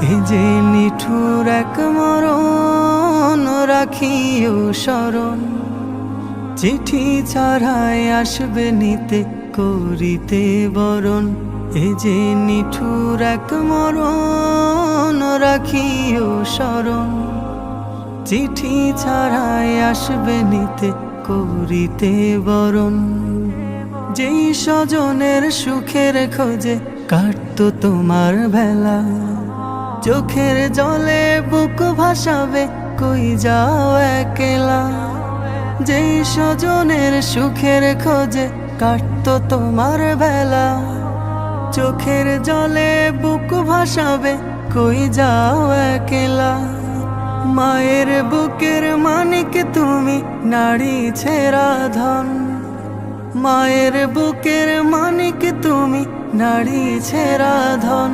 এ যে নিঠুর এক মরণ রাখিও স্মরণ, চিঠি ছাড়াই আসবে নিতে করিতে বরণ। এ যে নিঠুর এক মরণ রাখিও স্মরণ, চিঠি ছাড়াই আসবে নিতে করিতে বরণ। যেই স্বজনের সুখের খোঁজে কাটতো তোমার বেলা, চোখের জলে বুক ভাসাবে কই যাও একলা। যেই স্বজনের সুখের খোঁজে কাটতো তোমার বেলা, চোখের জলে বুক ভাসাবে কই যাও একলা। মায়ের বুকের মানিক তুমি, নারী ছেঁড়া ধন। মায়ের বুকের মানিক তুমি, নারী ছেঁড়া ধন।